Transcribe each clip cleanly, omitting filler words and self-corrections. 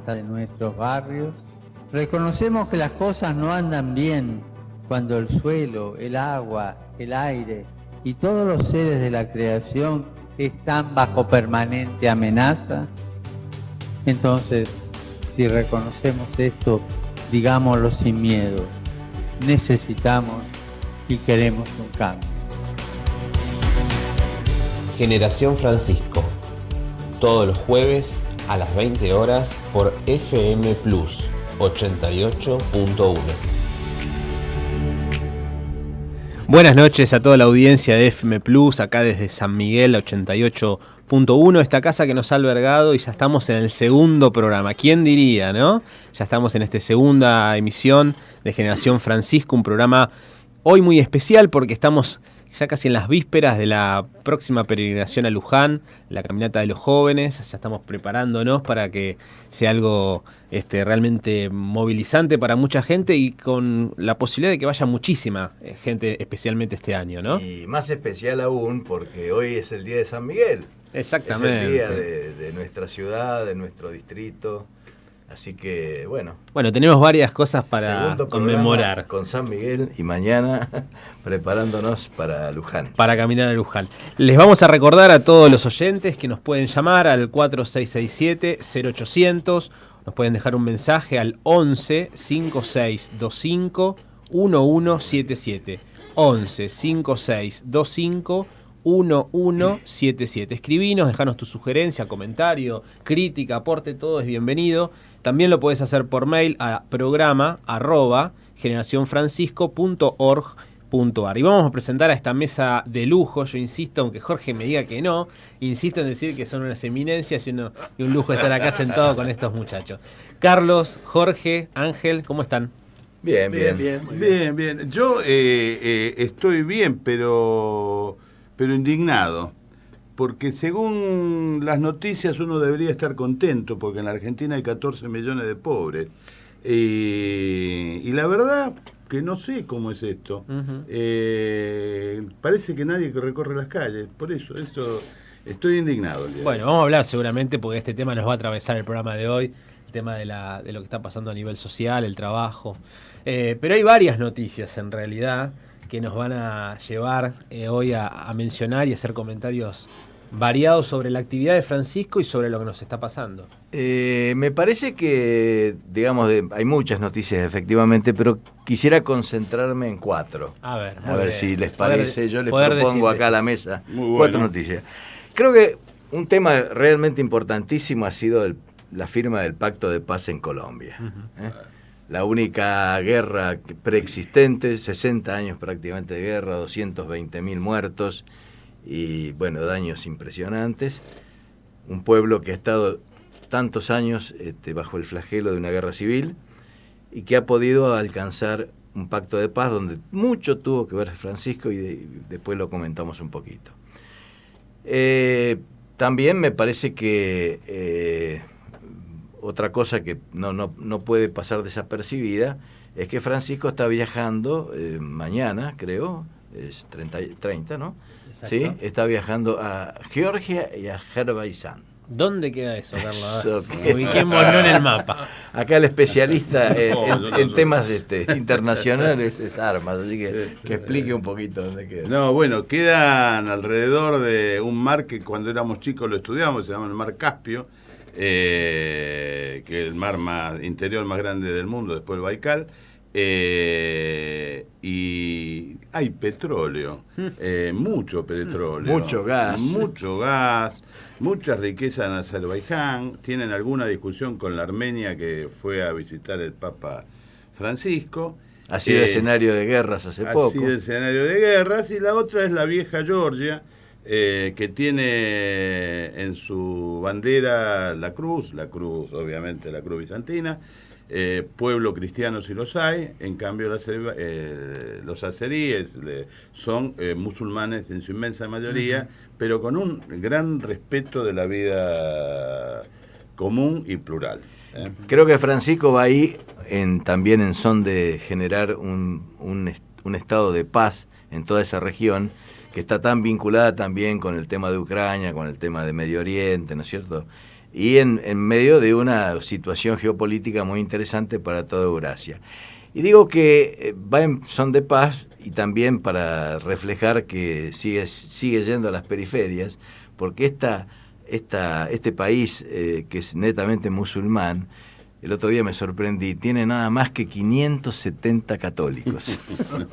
hasta de nuestros barrios. Reconocemos que las cosas no andan bien cuando el suelo, el agua, el aire y todos los seres de la creación están bajo permanente amenaza. Entonces, si reconocemos esto, digámoslo sin miedo. Necesitamos y queremos un cambio. Generación Francisco, todos los jueves a las 20 horas por FM Plus 88.1. Buenas noches a toda la audiencia de FM Plus, acá desde San Miguel 88.1, esta casa que nos ha albergado, y ya estamos en el segundo programa. ¿Quién diría, no? Ya estamos en esta segunda emisión de Generación Francisco, un programa hoy muy especial porque estamos ya casi en las vísperas de la próxima peregrinación a Luján, la caminata de los jóvenes. Ya estamos preparándonos para que sea algo realmente movilizante para mucha gente y con la posibilidad de que vaya muchísima gente, especialmente este año, ¿no? Y más especial aún porque hoy es el día de San Miguel. Exactamente. Es el día de nuestra ciudad, de nuestro distrito. Así que, bueno. Bueno, tenemos varias cosas para conmemorar. Con San Miguel y mañana preparándonos para Luján. Para caminar a Luján. Les vamos a recordar a todos los oyentes que nos pueden llamar al 4667-0800. Nos pueden dejar un mensaje al 11 5625 1177. 11 5625 1177. Escribinos, dejanos tu sugerencia, comentario, crítica, aporte, todo es bienvenido. También lo podés hacer por mail a programa@generacionfrancisco.org.ar. Y vamos a presentar a esta mesa de lujo. Yo insisto, aunque Jorge me diga que no, insisto en decir que son unas eminencias y un lujo estar acá sentado con estos muchachos. Carlos, Jorge, Ángel, ¿cómo están? Bien. Yo estoy bien, pero indignado, porque según las noticias uno debería estar contento, porque en la Argentina hay 14 millones de pobres, y la verdad que no sé cómo es esto. Parece que nadie recorre las calles, por eso estoy indignado. Bueno, vamos a hablar seguramente, porque este tema nos va a atravesar el programa de hoy, el tema de lo que está pasando a nivel social, el trabajo, pero hay varias noticias en realidad que nos van a llevar hoy a mencionar y hacer comentarios variados sobre la actividad de Francisco y sobre lo que nos está pasando. Me parece que, digamos, hay muchas noticias efectivamente, pero quisiera concentrarme en 4. A ver si les parece. Yo les propongo propongo acá a la mesa Muy 4 bueno. noticias. Creo que un tema realmente importantísimo ha sido la firma del Pacto de Paz en Colombia. La única guerra preexistente, 60 años prácticamente de guerra, 220.000 muertos y, bueno, daños impresionantes. Un pueblo que ha estado tantos años bajo el flagelo de una guerra civil y que ha podido alcanzar un pacto de paz donde mucho tuvo que ver Francisco y después lo comentamos un poquito. También me parece que otra cosa que no puede pasar desapercibida es que Francisco está viajando mañana, creo, es 30, ¿no? Exacto. Sí, está viajando a Georgia y a Azerbaiyán. ¿Dónde queda eso, Carlos? Eso Ubiquémoslo en el mapa. Acá el especialista en temas internacionales es Armas, así que explique un poquito dónde queda. No, bueno, quedan alrededor de un mar que cuando éramos chicos lo estudiamos, se llama el Mar Caspio, que es el mar interior más grande del mundo, después el Baikal, y hay petróleo, mucho petróleo, Mucho gas, mucha riqueza en Azerbaiyán. Tienen alguna discusión con la Armenia, que fue a visitar el Papa Francisco. Ha sido escenario de guerras hace poco. Ha sido escenario de guerras. Y la otra es la vieja Georgia, que tiene en su bandera la cruz obviamente la cruz bizantina, pueblo cristiano si los hay, en cambio los azeríes son musulmanes en su inmensa mayoría, pero con un gran respeto de la vida común y plural. Creo que Francisco va ahí también en son de generar un estado de paz en toda esa región, que está tan vinculada también con el tema de Ucrania, con el tema de Medio Oriente, ¿no es cierto? y en medio de una situación geopolítica muy interesante para toda Eurasia. Y digo que va en son de paz y también para reflejar que sigue yendo a las periferias, porque este país que es netamente musulmán, el otro día me sorprendí, tiene nada más que 570 católicos.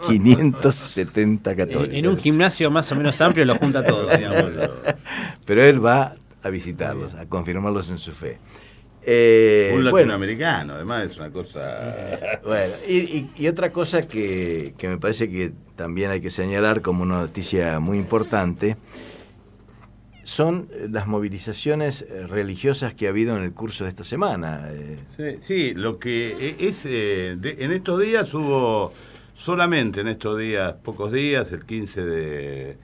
570 católicos. En un gimnasio más o menos amplio lo junta todo, digamos. Pero él va a visitarlos, a confirmarlos en su fe. Un latinoamericano, además es una cosa... Bueno, y otra cosa que me parece que también hay que señalar como una noticia muy importante son las movilizaciones religiosas que ha habido en el curso de esta semana. Sí, lo que es... en estos días hubo, solamente en estos días, pocos días, el 15 de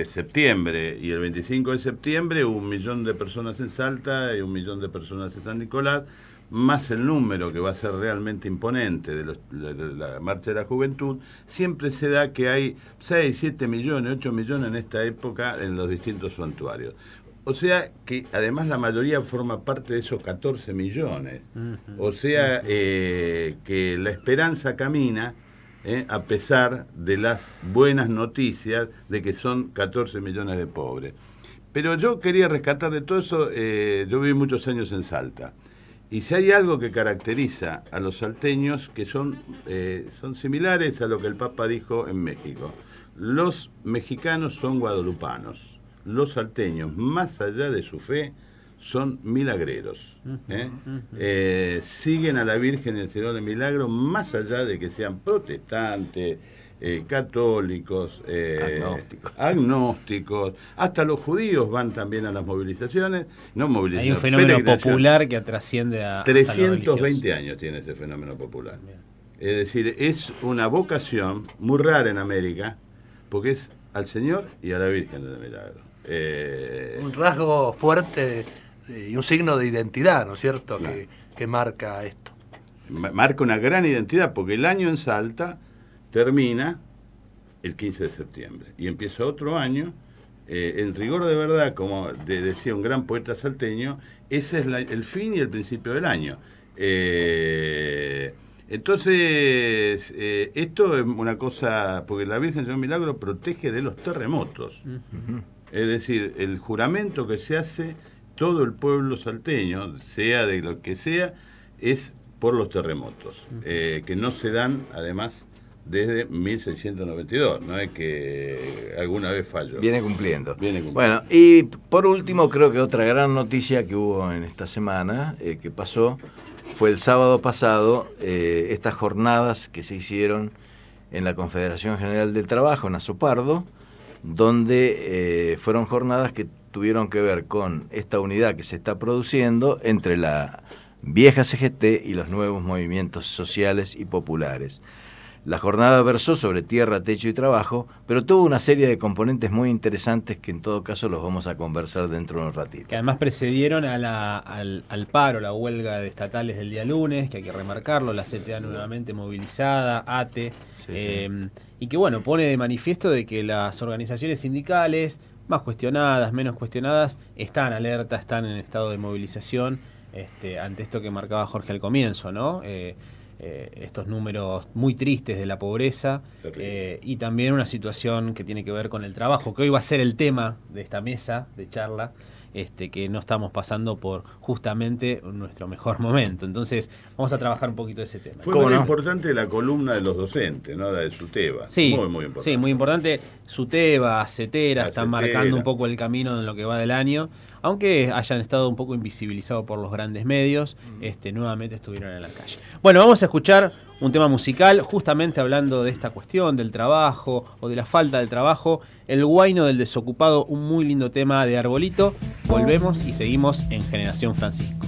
septiembre y el 25 de septiembre, 1 millón de personas en Salta y 1 millón de personas en San Nicolás, más el número que va a ser realmente imponente de la Marcha de la Juventud. Siempre se da que hay 6, 7 millones, 8 millones en esta época en los distintos santuarios. O sea que además la mayoría forma parte de esos 14 millones. O sea que la esperanza camina, a pesar de las buenas noticias de que son 14 millones de pobres. Pero yo quería rescatar de todo eso, yo viví muchos años en Salta, y si hay algo que caracteriza a los salteños, que son similares a lo que el Papa dijo en México. Los mexicanos son guadalupanos, los salteños, más allá de su fe, son milagreros. Siguen a la Virgen y al Señor de Milagro, más allá de que sean protestantes, católicos, agnósticos, hasta los judíos van también a las movilizaciones. Hay un fenómeno popular que trasciende a 320 años tiene ese fenómeno popular. Bien. Es decir, es una vocación muy rara en América, porque es al Señor y a la Virgen del Milagro. Un rasgo fuerte y un signo de identidad, ¿no es cierto?, claro, que marca esto. Marca una gran identidad, porque el año en Salta termina el 15 de septiembre y empieza otro año, en rigor de verdad, como decía un gran poeta salteño, ese es el fin y el principio del año. Entonces, esto es una cosa, porque la Virgen del Milagro protege de los terremotos. Es decir, el juramento que se hace todo el pueblo salteño, sea de lo que sea, es por los terremotos, que no se dan, además, desde 1692, no es que alguna vez falló. Viene cumpliendo. Bueno, y por último, creo que otra gran noticia que hubo en esta semana, que pasó, fue el sábado pasado, estas jornadas que se hicieron en la Confederación General del Trabajo, en Azopardo, donde fueron jornadas que tuvieron que ver con esta unidad que se está produciendo entre la vieja CGT y los nuevos movimientos sociales y populares. La jornada versó sobre tierra, techo y trabajo, pero tuvo una serie de componentes muy interesantes que en todo caso los vamos a conversar dentro de un ratito. Que además precedieron al paro, la huelga de estatales del día lunes, que hay que remarcarlo, la CTA nuevamente movilizada, ATE, y que bueno, pone de manifiesto de que las organizaciones sindicales, más cuestionadas, menos cuestionadas, están alerta, están en estado de movilización ante esto que marcaba Jorge al comienzo, ¿no? Estos números muy tristes de la pobreza y también una situación que tiene que ver con el trabajo, que hoy va a ser el tema de esta mesa de charla, que no estamos pasando por justamente nuestro mejor momento. Entonces vamos a trabajar un poquito ese tema. Fue muy importante la columna de los docentes, ¿no? La de SUTEBA. Sí, muy importante. Sí, muy importante. SUTEBA, CETERA están marcando un poco el camino en lo que va del año, aunque hayan estado un poco invisibilizados por los grandes medios, nuevamente estuvieron en la calle. Bueno, vamos a escuchar un tema musical, justamente hablando de esta cuestión del trabajo o de la falta del trabajo, El Guayno del Desocupado, un muy lindo tema de Arbolito. Volvemos y seguimos en Generación Francisco.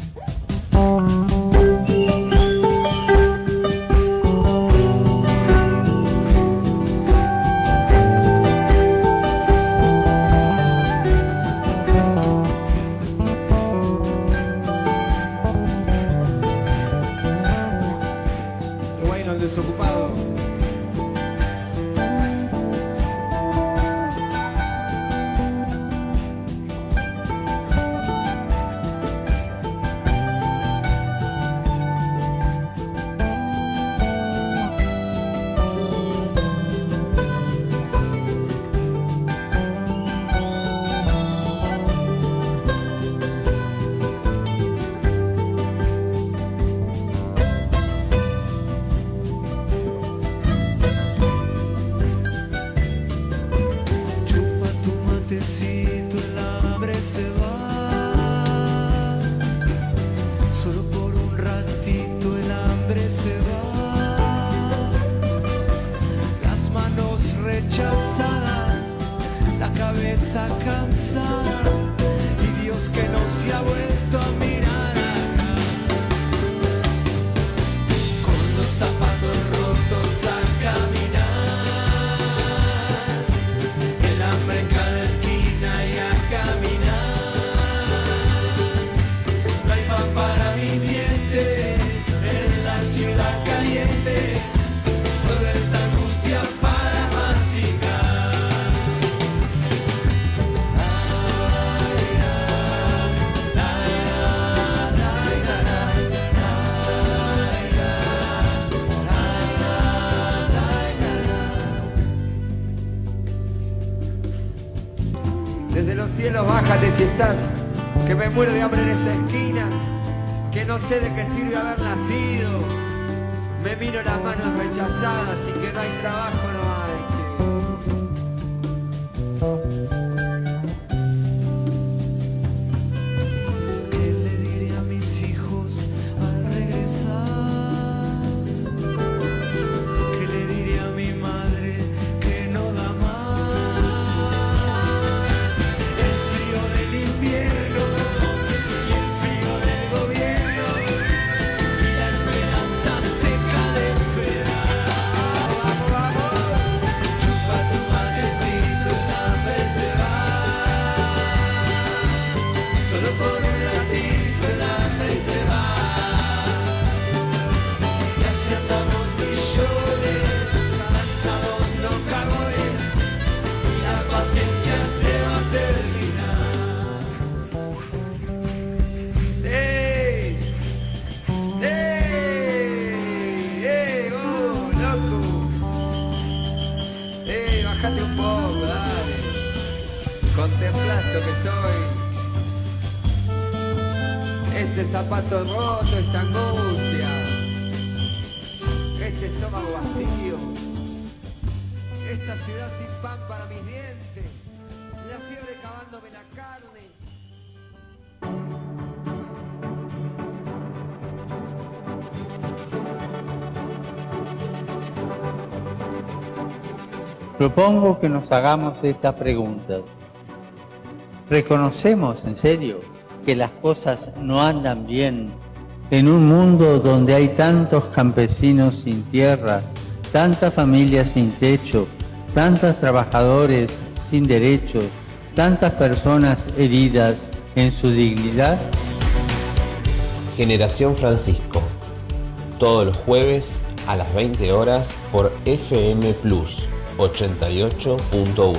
Desocupado. por un ratito el hambre se va, las manos rechazadas, la cabeza cansada y Dios que no se ha vuelto a mirar acá, con los zapatos rotos a caminar, el hambre en cada esquina y a caminar, no hay pan para mis dientes en la ciudad caliente, solo esta angustia para masticar. Desde los cielos bájate si estás, que me muero de hambre en esta esquina, que no sé de qué sirve haber nacido, me miro las manos rechazadas y que no hay trabajo, no hay, che. ¿Qué le diré a mis hijos al regresar? ¿Qué le diré a mi madre que no da más? El frío del invierno y el frío del gobierno y la esperanza seca de esperar. Vamos, vamos. Chupa tu matecito, el hambre se va. Solo por un ratito el hambre se va. Y así andamos millones, cansados, no cagones, y la paciencia se va a terminar. ¡Ey! ¡Ey! ¡Ey! ¡Oh, loco! ¡Ey! Bájate un poco, dale. Contemplá lo que soy. Este zapato roto, esta angustia. Este estómago vacío. Esta ciudad sin pan para mis dientes. La fiebre cavándome la carne. Propongo que nos hagamos estas preguntas. ¿Reconocemos en serio que las cosas no andan bien en un mundo donde hay tantos campesinos sin tierra, tantas familias sin techo, tantos trabajadores sin derechos, tantas personas heridas en su dignidad? Generación Francisco, todos los jueves a las 20 horas por FM Plus 88.1.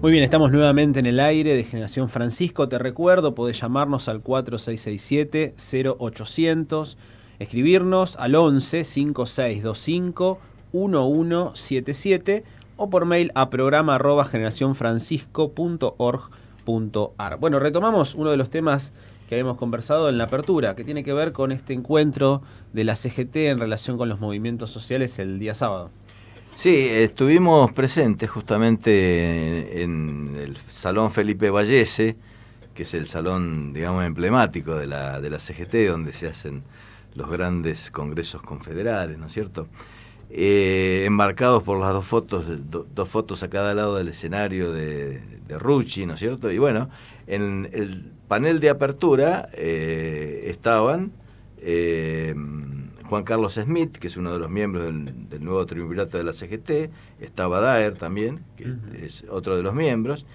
Muy bien, estamos nuevamente en el aire de Generación Francisco. Te recuerdo, podés llamarnos al 4667-0800, escribirnos al 11-5625-1177 o por mail a programa@generacionfrancisco.org.ar. Bueno, retomamos uno de los temas que habíamos conversado en la apertura, que tiene que ver con este encuentro de la CGT en relación con los movimientos sociales el día sábado. Sí, estuvimos presentes justamente en el Salón Felipe Vallese, que es el salón, digamos, emblemático de la CGT, donde se hacen los grandes congresos confederales, ¿no es cierto? Enmarcados por las dos fotos a cada lado del escenario de Rucci, ¿no es cierto? Y bueno, en el panel de apertura estaban Juan Carlos Smith, que es uno de los miembros del nuevo triunvirato de la CGT, estaba Daer también, que es otro de los miembros,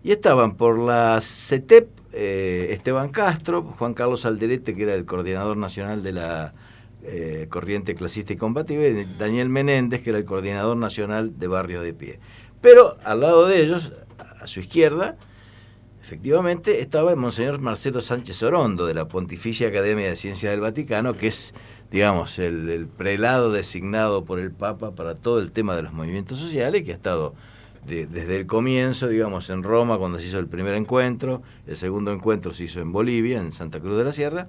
y estaban por la CETEP Esteban Castro, Juan Carlos Alderete, que era el coordinador nacional de la Corriente Clasista y Combativa, y Daniel Menéndez, que era el coordinador nacional de Barrios de Pie. Pero al lado de ellos, a su izquierda, efectivamente, estaba el monseñor Marcelo Sánchez Orondo, de la Pontificia Academia de Ciencias del Vaticano, que es, digamos, el prelado designado por el Papa para todo el tema de los movimientos sociales, que ha estado desde el comienzo, digamos, en Roma, cuando se hizo el primer encuentro, el segundo encuentro se hizo en Bolivia, en Santa Cruz de la Sierra,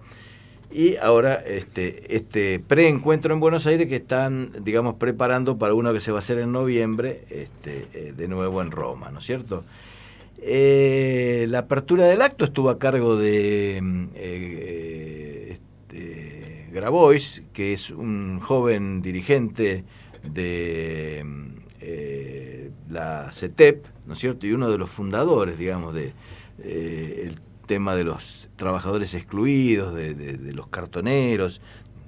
y ahora este preencuentro en Buenos Aires, que están, digamos, preparando para uno que se va a hacer en noviembre, de nuevo en Roma, ¿no es cierto? La apertura del acto estuvo a cargo de Grabois, que es un joven dirigente de la CETEP, ¿no es cierto? Y uno de los fundadores, digamos, de el tema de los trabajadores excluidos, de los cartoneros.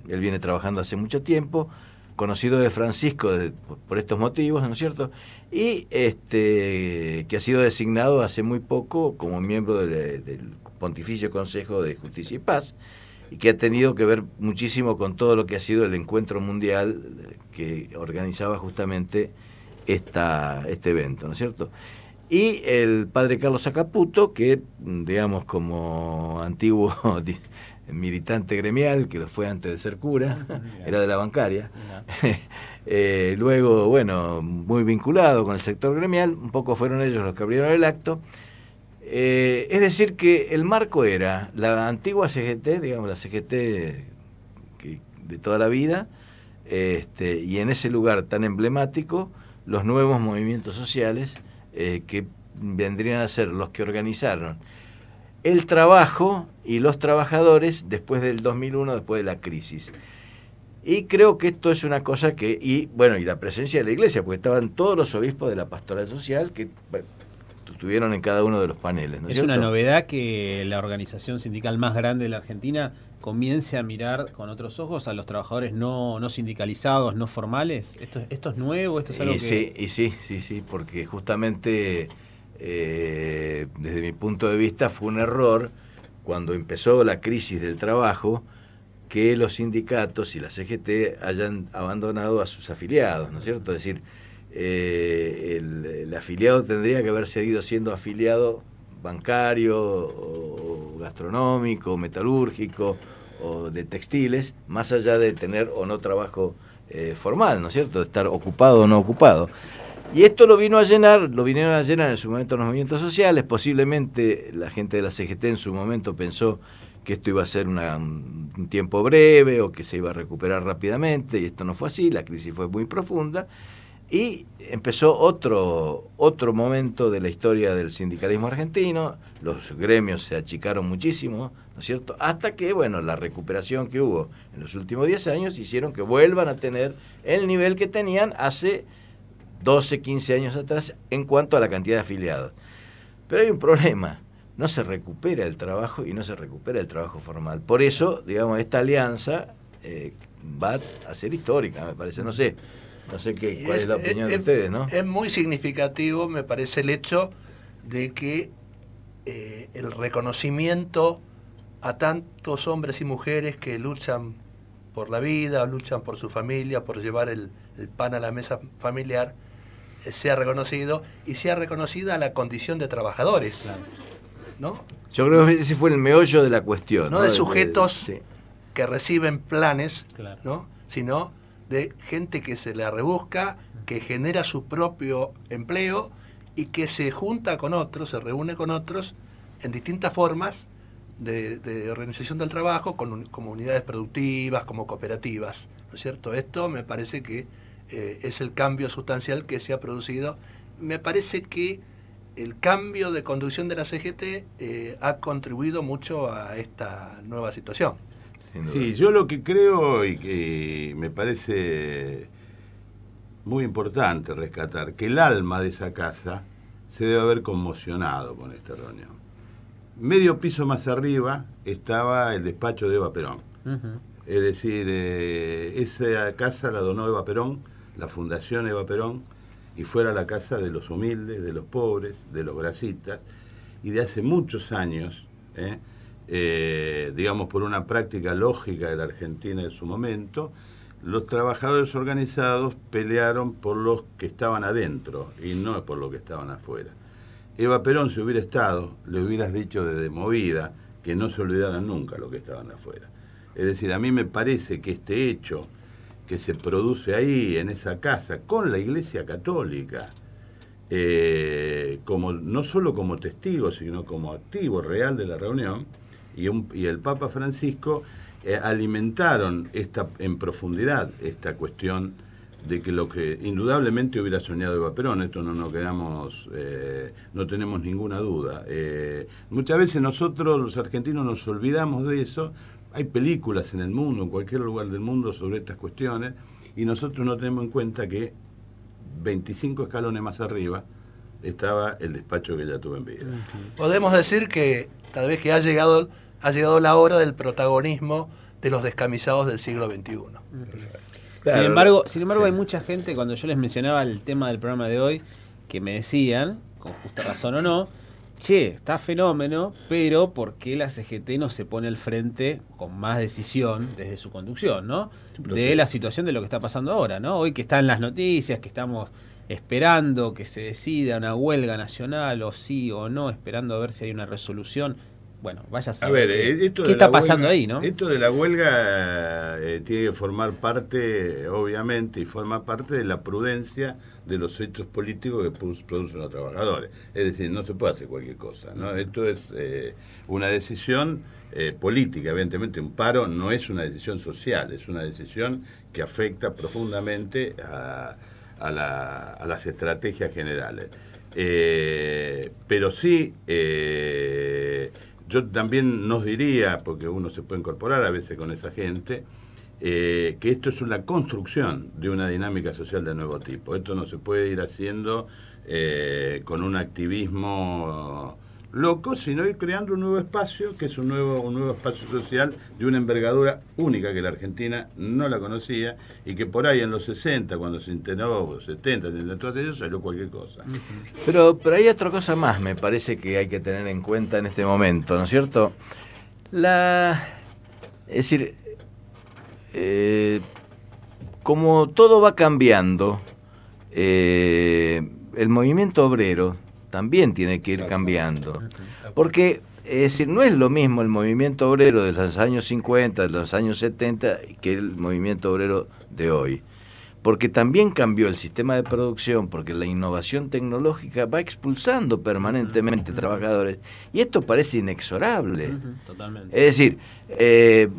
Él viene trabajando hace mucho tiempo, conocido de Francisco por estos motivos, ¿no es cierto? Y que ha sido designado hace muy poco como miembro del Pontificio Consejo de Justicia y Paz, y que ha tenido que ver muchísimo con todo lo que ha sido el encuentro mundial que organizaba justamente este evento, ¿no es cierto? Y el padre Carlos Acaputo, que, digamos, como antiguo militante gremial, que lo fue antes de ser cura, era de la bancaria, luego, bueno, muy vinculado con el sector gremial, un poco fueron ellos los que abrieron el acto. Es decir, que el marco era la antigua CGT, digamos, la CGT de toda la vida, y en ese lugar tan emblemático, los nuevos movimientos sociales que vendrían a ser los que organizaron el trabajo y los trabajadores después del 2001, después de la crisis. Y creo que esto es una cosa que, y la presencia de la iglesia, porque estaban todos los obispos de la pastoral social que estuvieron en cada uno de los paneles, ¿no es cierto? Una novedad que la organización sindical más grande de la Argentina comience a mirar con otros ojos a los trabajadores no sindicalizados, no formales. ¿Esto es nuevo? ¿Esto es algo que...? Sí, porque justamente desde mi punto de vista fue un error cuando empezó la crisis del trabajo que los sindicatos y la CGT hayan abandonado a sus afiliados, ¿no es cierto? Es decir, el afiliado tendría que haber seguido siendo afiliado bancario o gastronómico, metalúrgico o de textiles, más allá de tener o no trabajo formal, ¿no es cierto? De estar ocupado o no ocupado. Y esto lo vinieron a llenar en su momento los movimientos sociales. Posiblemente la gente de la CGT en su momento pensó que esto iba a ser un tiempo breve o que se iba a recuperar rápidamente, y esto no fue así, la crisis fue muy profunda. Y empezó otro momento de la historia del sindicalismo argentino, los gremios se achicaron muchísimo, ¿no es cierto? Hasta que, la recuperación que hubo en los últimos 10 años hicieron que vuelvan a tener el nivel que tenían hace 12, 15 años atrás en cuanto a la cantidad de afiliados. Pero hay un problema, no se recupera el trabajo y no se recupera el trabajo formal. Por eso, digamos, esta alianza va a ser histórica, me parece, no sé cuál es la opinión de ustedes, ¿no? Es muy significativo, me parece, el hecho de que el reconocimiento a tantos hombres y mujeres que luchan por la vida, luchan por su familia, por llevar el pan a la mesa familiar, sea reconocido y sea reconocida la condición de trabajadores, ¿no? Yo creo que ese fue el meollo de la cuestión. No de sujetos que reciben planes, ¿no? Sino de gente que se la rebusca, que genera su propio empleo y que se junta con otros, se reúne con otros en distintas formas de organización del trabajo, como unidades productivas, como cooperativas, ¿no es cierto? Esto me parece que es el cambio sustancial que se ha producido. Me parece que el cambio de conducción de la CGT ha contribuido mucho a esta nueva situación. Sí, yo lo que creo y que me parece muy importante rescatar, que el alma de esa casa se debe haber conmocionado con esta reunión. Medio piso más arriba estaba el despacho de Eva Perón. Uh-huh. Es decir, esa casa la donó Eva Perón, la Fundación Eva Perón, y fuera la casa de los humildes, de los pobres, de los grasitas, y de hace muchos años, digamos por una práctica lógica de la Argentina en su momento, los trabajadores organizados pelearon por los que estaban adentro y no por los que estaban afuera. Eva Perón, si hubiera estado, le hubieras dicho desde movida que no se olvidaran nunca los que estaban afuera. Es decir, a mí me parece que este hecho que se produce ahí, en esa casa, con la Iglesia Católica, como no solo como testigo, sino como activo real de la reunión, y el Papa Francisco alimentaron en profundidad esta cuestión de que lo que indudablemente hubiera soñado Eva Perón, esto no nos quedamos, no tenemos ninguna duda. Muchas veces nosotros los argentinos nos olvidamos de eso. Hay películas en el mundo, en cualquier lugar del mundo, sobre estas cuestiones, y nosotros no tenemos en cuenta que 25 escalones más arriba estaba el despacho que ella tuvo en vida. Podemos decir que tal vez que ha llegado la hora del protagonismo de los descamisados del siglo XXI. Claro, Sin embargo, hay mucha gente, cuando yo les mencionaba el tema del programa de hoy, que me decían, con justa razón o no, che, está fenómeno, pero ¿por qué la CGT no se pone al frente con más decisión desde su conducción, ¿no? De la situación de lo que está pasando ahora, ¿no? Hoy que están las noticias, que estamos esperando que se decida una huelga nacional, o sí o no, esperando a ver si hay una resolución. Bueno, vaya a saber qué está pasando ahí, ¿no? Esto de la huelga tiene que formar parte, obviamente, y forma parte de la prudencia de los hechos políticos que producen los trabajadores. Es decir, no se puede hacer cualquier cosa, ¿no? Esto es una decisión política, evidentemente. Un paro no es una decisión social, es una decisión que afecta profundamente a las estrategias generales. Pero sí... yo también nos diría, porque uno se puede incorporar a veces con esa gente, que esto es una construcción de una dinámica social de nuevo tipo. Esto no se puede ir haciendo con un activismo loco, sino ir creando un nuevo espacio, que es un nuevo espacio social de una envergadura única que la Argentina no la conocía, y que por ahí en los 60, cuando se integró, 70, se intentó hacer eso, salió cualquier cosa. Pero hay otra cosa más, me parece que hay que tener en cuenta en este momento, ¿no es cierto? Es decir, como todo va cambiando, el movimiento obrero también tiene que ir cambiando. Porque, es decir, no es lo mismo el movimiento obrero de los años 50, de los años 70, que el movimiento obrero de hoy. Porque también cambió el sistema de producción, porque la innovación tecnológica va expulsando permanentemente trabajadores, y esto parece inexorable. Totalmente. Es decir,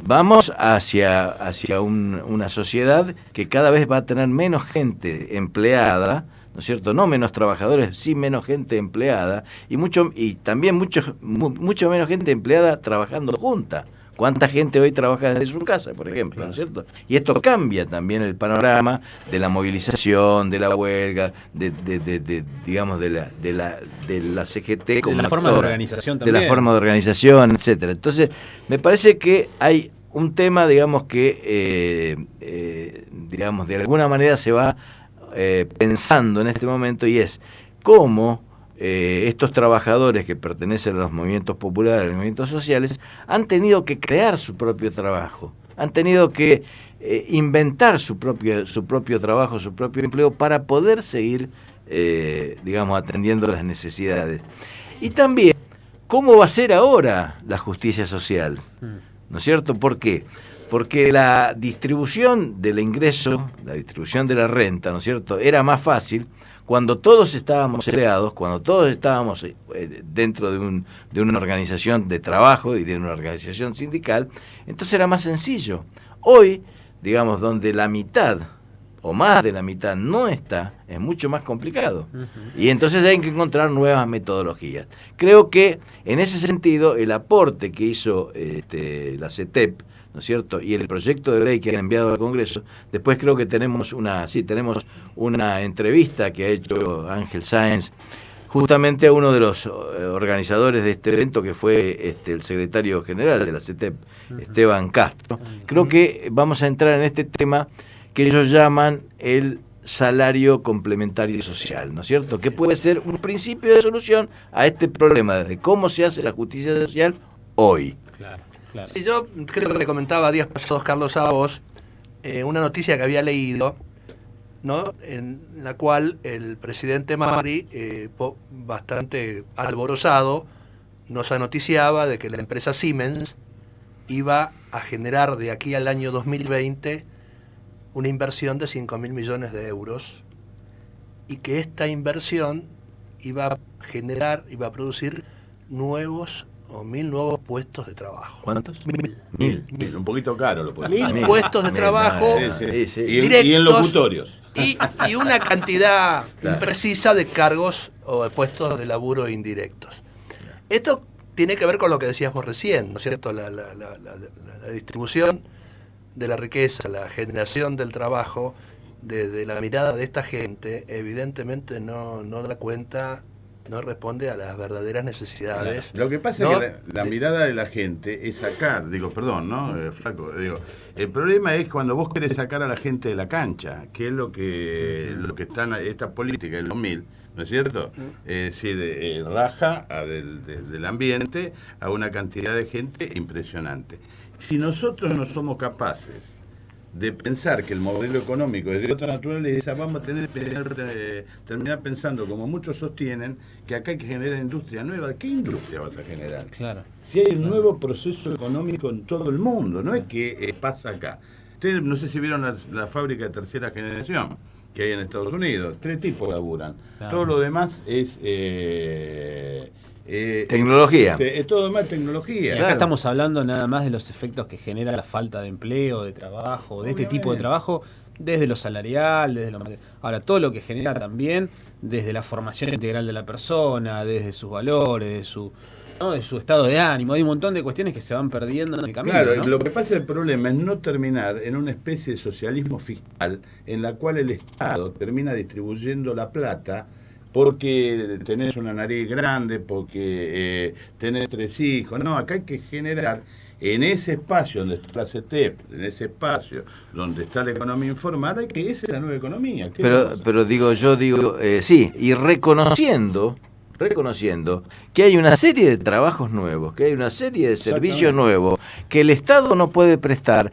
vamos hacia una sociedad que cada vez va a tener menos gente empleada, ¿no es cierto? No menos trabajadores, sí menos gente empleada, y también mucho menos gente empleada trabajando junta. ¿Cuánta gente hoy trabaja desde su casa, por ejemplo, ¿no es cierto? Y esto cambia también el panorama de la movilización, de la huelga, digamos, de la CGT como de la forma de organización también. De la forma de organización, etcétera. Entonces, me parece que hay un tema, digamos, que digamos, de alguna manera se va pensando en este momento, y es cómo estos trabajadores que pertenecen a los movimientos populares, a los movimientos sociales, han tenido que crear su propio trabajo, han tenido que inventar su propio trabajo, su propio empleo, para poder seguir, digamos, atendiendo las necesidades. Y también, ¿cómo va a ser ahora la justicia social? ¿No es cierto? ¿Por qué? Porque la distribución del ingreso, la distribución de la renta, ¿no es cierto?, era más fácil cuando todos estábamos empleados, cuando todos estábamos dentro de una organización de trabajo y de una organización sindical. Entonces era más sencillo. Hoy, digamos, donde la mitad o más de la mitad no está, es mucho más complicado. Y entonces hay que encontrar nuevas metodologías. Creo que en ese sentido el aporte que hizo la CETEP, ¿no es cierto?, y el proyecto de ley que han enviado al Congreso, después creo que tenemos una entrevista que ha hecho Ángel Sáenz, justamente a uno de los organizadores de este evento, que fue el secretario general de la CETEP, Esteban Castro. Creo que vamos a entrar en este tema que ellos llaman el salario complementario social, ¿no es cierto?, que puede ser un principio de solución a este problema de cómo se hace la justicia social hoy. Claro. Sí, yo creo que le comentaba días pasados, Carlos, a vos, una noticia que había leído, ¿no?, en la cual el presidente Macri, bastante alborozado, nos anoticiaba de que la empresa Siemens iba a generar de aquí al año 2020 una inversión de 5.000 millones de euros, y que esta inversión iba a producir nuevos o 1.000 nuevos puestos de trabajo. ¿Cuántos? 1.000. Un poquito caro lo puede 1.000 puestos de trabajo Y en locutorios. y una cantidad imprecisa de cargos o de puestos de laburo indirectos. Esto tiene que ver con lo que decías vos recién, ¿no es cierto? La distribución de la riqueza, la generación del trabajo, de la mirada de esta gente, evidentemente no da cuenta, no responde a las verdaderas necesidades. Lo que pasa es que la mirada de la gente es sacar, Flaco, el problema es cuando vos querés sacar a la gente de la cancha, que es lo que están esta política del 2000, ¿no es cierto? Es decir, raja del ambiente a una cantidad de gente impresionante. Si nosotros no somos capaces de pensar que el modelo económico es de otra naturaleza, vamos a terminar pensando, como muchos sostienen, que acá hay que generar industria nueva. ¿Qué industria vas a generar? Claro. Si hay un nuevo proceso económico en todo el mundo, no es que pasa acá. Ustedes no sé si vieron la fábrica de tercera generación que hay en Estados Unidos. 3 tipos laburan. Claro. Todo lo demás es... tecnología. Todo más tecnología. Y acá estamos hablando nada más de los efectos que genera la falta de empleo, de trabajo, de este tipo de trabajo, desde lo salarial, desde lo material. Ahora, todo lo que genera también desde la formación integral de la persona, desde sus valores, de su estado de ánimo. Hay un montón de cuestiones que se van perdiendo en el camino. Claro, ¿no? Lo que pasa, el problema es no terminar en una especie de socialismo fiscal en la cual el Estado termina distribuyendo la plata porque tenés una nariz grande, porque tenés 3 hijos. No, acá hay que generar en ese espacio donde está la CETEP, en ese espacio donde está la economía informal, esa es la nueva economía. Pero digo, sí, y reconociendo que hay una serie de trabajos nuevos, que hay una serie de servicios nuevos que el Estado no puede prestar,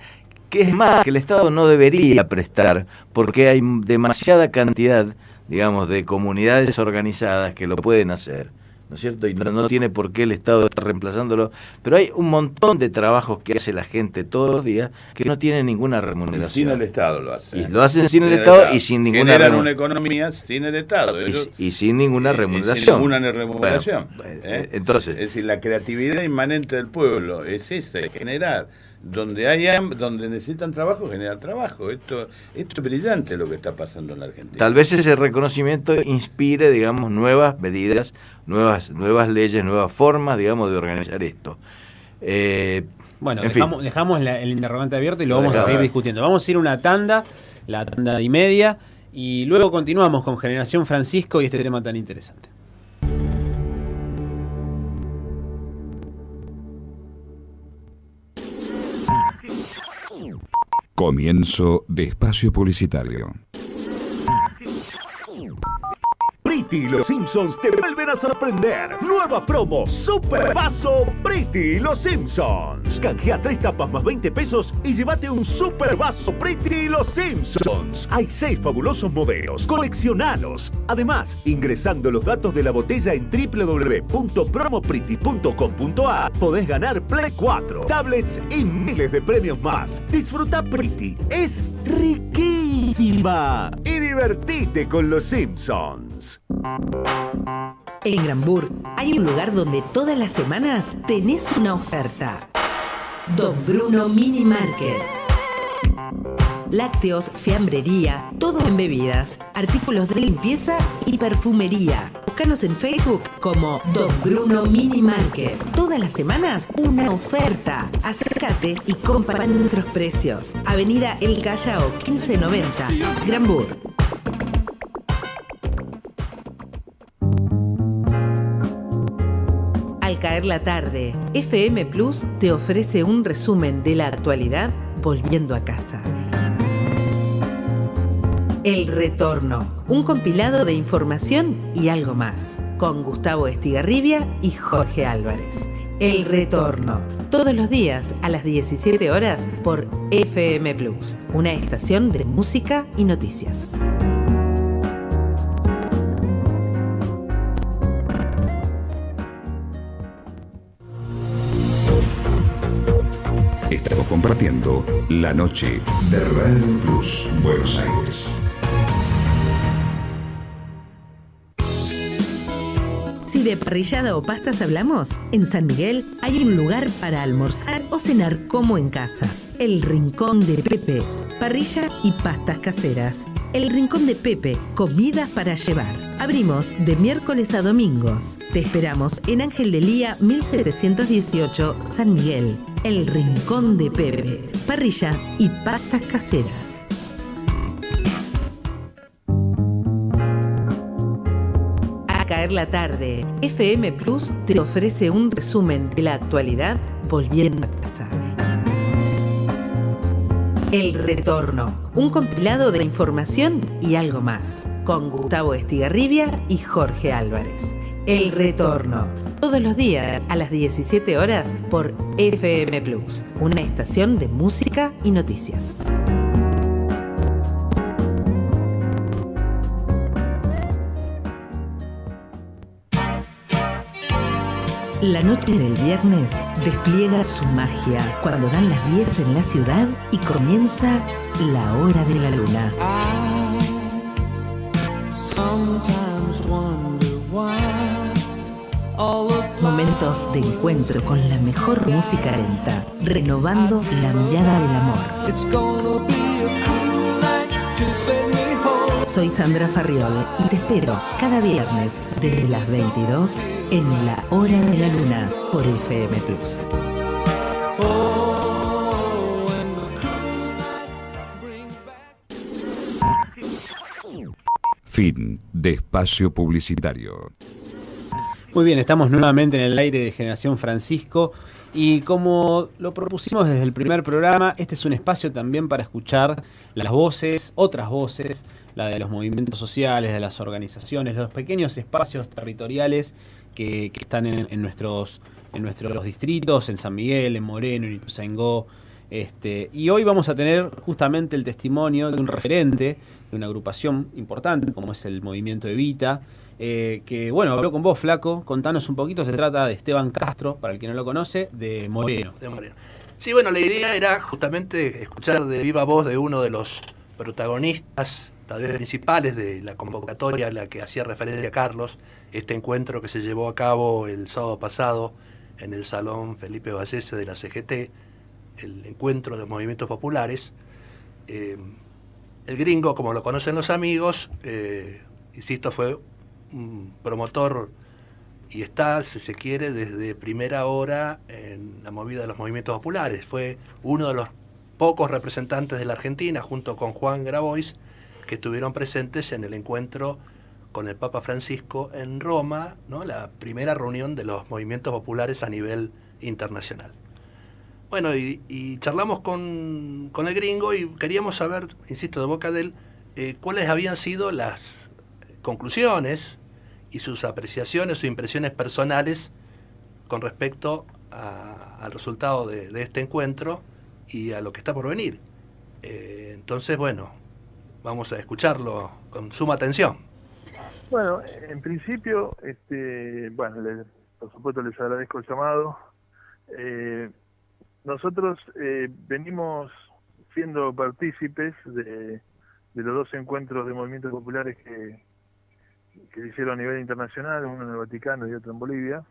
que es más, que el Estado no debería prestar, porque hay demasiada cantidad, digamos, de comunidades organizadas que lo pueden hacer, ¿no es cierto? Y no tiene por qué el Estado estar reemplazándolo, pero hay un montón de trabajos que hace la gente todos los días que no tienen ninguna remuneración. Y sin el Estado lo hacen. Y lo hacen sin el Estado y sin ninguna remuneración. Generan una economía sin el Estado. Y sin ninguna remuneración. Entonces, es decir, la creatividad inmanente del pueblo es esa, es generar. Donde necesitan trabajo, generan trabajo. Esto es brillante lo que está pasando en la Argentina. Tal vez ese reconocimiento inspire, digamos, nuevas medidas, nuevas leyes, nuevas formas, digamos, de organizar esto. Bueno, dejamos el interrogante abierto y lo vamos a seguir discutiendo. Vamos a ir a una tanda, la tanda y media, y luego continuamos con Generación Francisco y este tema tan interesante. Comienzo de espacio publicitario. Pretty y los Simpsons te vuelven a sorprender. Nueva promo Super Vaso Pretty y los Simpsons. Canjea 3 tapas más 20 pesos y llévate un Super Vaso Pretty y los Simpsons. Hay 6 fabulosos modelos. Coleccionalos. Además, ingresando los datos de la botella en www.promopretty.com.ar podés ganar Play 4, tablets y miles de premios más. Disfruta Pretty. Es riquísima. Y divertite con los Simpsons. En Granburg hay un lugar donde todas las semanas tenés una oferta. Don Bruno Mini Market. Lácteos, fiambrería, todo en bebidas, artículos de limpieza y perfumería. Búscanos en Facebook como Don Bruno Mini Market. Todas las semanas una oferta. Acércate y compara nuestros precios. Avenida El Callao 1590, Granburg. Al caer la tarde, FM Plus te ofrece un resumen de la actualidad volviendo a casa. El Retorno, un compilado de información y algo más, con Gustavo Estigarribia y Jorge Álvarez. El Retorno, todos los días a las 17 horas por FM Plus, una estación de música y noticias. Estamos compartiendo la noche de Radio Plus Buenos Aires. Si Si de parrillada o pastas hablamos, en San Miguel hay un lugar para almorzar o cenar como en casa. El Rincón de Pepe, parrilla y pastas caseras. El Rincón de Pepe, comidas para llevar. Abrimos de miércoles a domingos. Te esperamos en Ángel de Lía 1718, San Miguel. El Rincón de Pepe, parrilla y pastas caseras. A caer la tarde, FM Plus te ofrece un resumen de la actualidad volviendo a casa. El Retorno, un compilado de información y algo más, con Gustavo Estigarribia y Jorge Álvarez. El Retorno, todos los días a las 17 horas por FM Plus, una estación de música y noticias. La noche del viernes despliega su magia cuando dan las 10 en la ciudad y comienza la hora de la luna. Momentos de encuentro con la mejor música lenta, renovando la mirada del amor. Soy Sandra Farriol y te espero cada viernes desde las 22 en La Hora de la Luna por FM Plus. Fin de espacio publicitario. Muy bien, estamos nuevamente en el aire de Generación Francisco y como lo propusimos desde el primer programa, este es un espacio también para escuchar las voces, otras voces, la de los movimientos sociales, de las organizaciones, los pequeños espacios territoriales que están en nuestros distritos, en San Miguel, en Moreno, en Ituzaingó. Y hoy vamos a tener justamente el testimonio de un referente de una agrupación importante como es el Movimiento Evita, que bueno, habló con vos, Flaco. Contanos un poquito. Se trata de Esteban Castro, para el que no lo conoce, de Moreno. Sí, bueno, la idea era justamente escuchar de viva voz de uno de los protagonistas, tal vez principales, de la convocatoria a la que hacía referencia Carlos, este encuentro que se llevó a cabo el sábado pasado en el Salón Felipe Vallese de la CGT, el encuentro de movimientos populares. El Gringo, como lo conocen los amigos, insisto, fue un promotor y está, si se quiere, desde primera hora en la movida de los movimientos populares. Fue uno de los pocos representantes de la Argentina, junto con Juan Grabois, que estuvieron presentes en el encuentro con el Papa Francisco en Roma, ¿no? La primera reunión de los movimientos populares a nivel internacional. Bueno, y charlamos con el Gringo y queríamos saber, insisto, de boca de él, cuáles habían sido las conclusiones y sus apreciaciones o impresiones personales con respecto al resultado de este encuentro y a lo que está por venir. Entonces, bueno, vamos a escucharlo con suma atención. Bueno, en principio, bueno, por supuesto les agradezco el llamado. Nosotros venimos siendo partícipes de los dos encuentros de movimientos populares que se hicieron a nivel internacional, uno en el Vaticano y otro en Bolivia,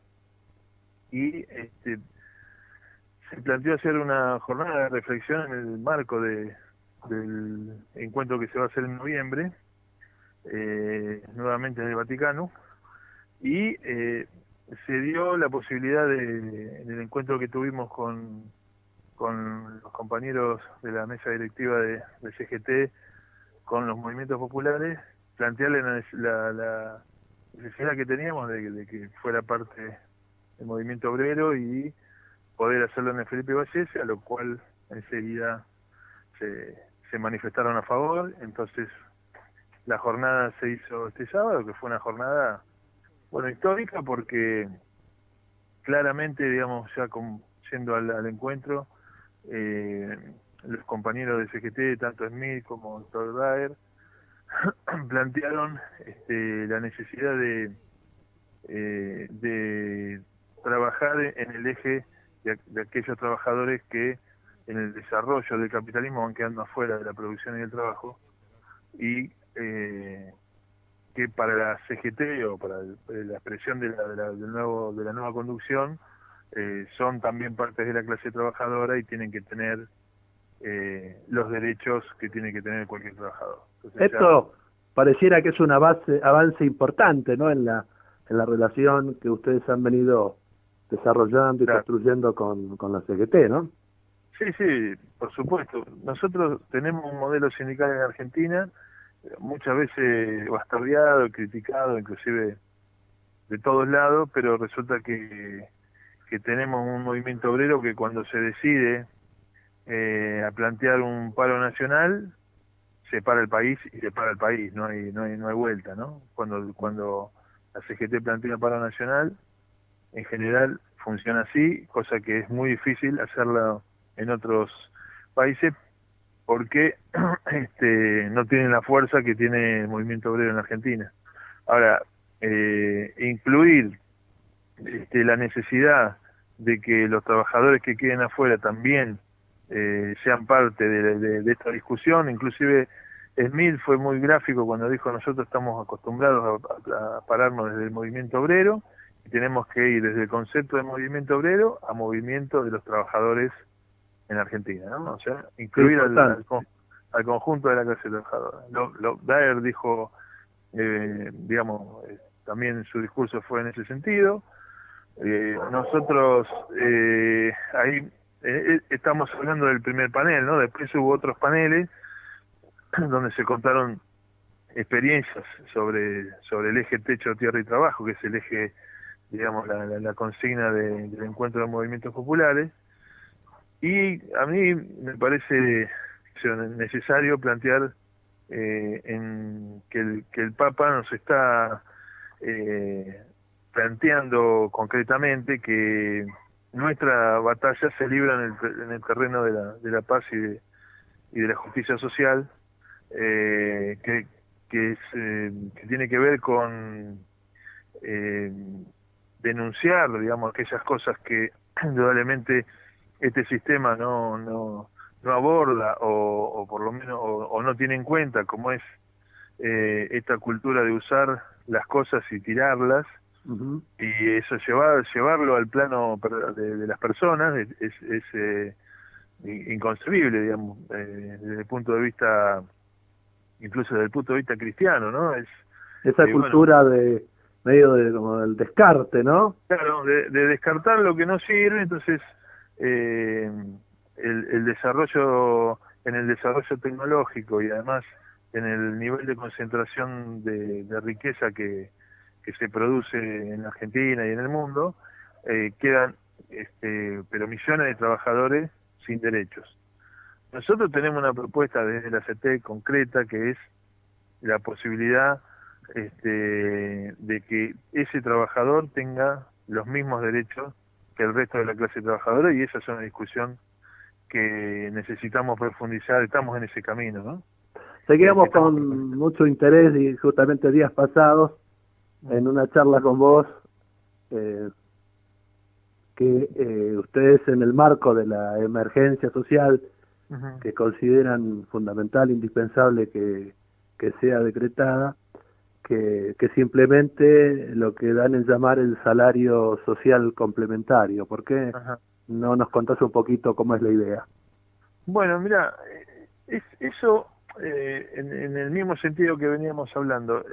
y se planteó hacer una jornada de reflexión en el marco del encuentro que se va a hacer en noviembre, nuevamente en el Vaticano, y se dio la posibilidad en el encuentro que tuvimos con los compañeros de la mesa directiva de CGT, con los movimientos populares, plantearle la necesidad que teníamos de que fuera parte del movimiento obrero y poder hacerlo en el Felipe Vallese, a lo cual enseguida se manifestaron a favor. Entonces la jornada se hizo este sábado, que fue una jornada, bueno, histórica, porque claramente, digamos, ya yendo al encuentro, los compañeros de CGT, tanto Smith como Dr. Daer, plantearon la necesidad de trabajar en el eje de aquellos trabajadores que en el desarrollo del capitalismo van quedando afuera de la producción y del trabajo, y que que para la CGT o para la expresión de la nueva conducción son también partes de la clase trabajadora y tienen que tener los derechos que tiene que tener cualquier trabajador. Entonces, esto pareciera que es un avance importante, ¿no? En la relación que ustedes han venido desarrollando y construyendo con la CGT, ¿no? Sí, por supuesto. Nosotros tenemos un modelo sindical en Argentina, muchas veces bastardeado, criticado, inclusive de todos lados, pero resulta que tenemos un movimiento obrero que cuando se decide a plantear un paro nacional, se para el país y se para el país, no hay vuelta, ¿no? Cuando la CGT plantea paro nacional, en general funciona así, cosa que es muy difícil hacerla en otros países porque no tienen la fuerza que tiene el movimiento obrero en Argentina. Ahora, incluir la necesidad de que los trabajadores que queden afuera también sean parte de esta discusión, inclusive Smith fue muy gráfico cuando dijo: nosotros estamos acostumbrados a pararnos desde el movimiento obrero y tenemos que ir desde el concepto de movimiento obrero a movimiento de los trabajadores en Argentina, ¿no? O sea, incluir al conjunto de la clase trabajadora. Daer dijo, también su discurso fue en ese sentido. Nosotros ahí estamos hablando del primer panel, ¿no? Después hubo otros paneles donde se contaron experiencias sobre el eje techo, tierra y trabajo, que es el eje, digamos, la consigna del encuentro de movimientos populares. Y a mí me parece necesario plantear que el Papa nos está planteando concretamente que nuestra batalla se libra en el terreno de la paz y de la justicia social, que tiene que ver con denunciar, digamos, aquellas cosas que indudablemente este sistema no aborda o por lo menos o no tiene en cuenta, como es esta cultura de usar las cosas y tirarlas. Uh-huh. Y eso llevarlo al plano de las personas es inconcebible, digamos, desde el punto de vista, incluso desde el punto de vista cristiano, ¿no? Esa cultura de medio como del descarte, ¿no? Claro, de descartar lo que no sirve. Entonces el desarrollo, en el desarrollo tecnológico y además en el nivel de concentración de riqueza que se produce en Argentina y en el mundo, quedan pero millones de trabajadores sin derechos. Nosotros tenemos una propuesta desde la CT concreta, que es la posibilidad de que ese trabajador tenga los mismos derechos que el resto de la clase trabajadora, y esa es una discusión que necesitamos profundizar. Estamos en ese camino, ¿no? Seguíamos con mucho interés, y justamente días pasados, en una charla con vos, que ustedes, en el marco de la emergencia social, uh-huh, que consideran fundamental, indispensable que sea decretada, que simplemente lo que dan es llamar el salario social complementario. ¿Por qué no nos contás un poquito cómo es la idea? Bueno, mira, eso en el mismo sentido que veníamos hablando.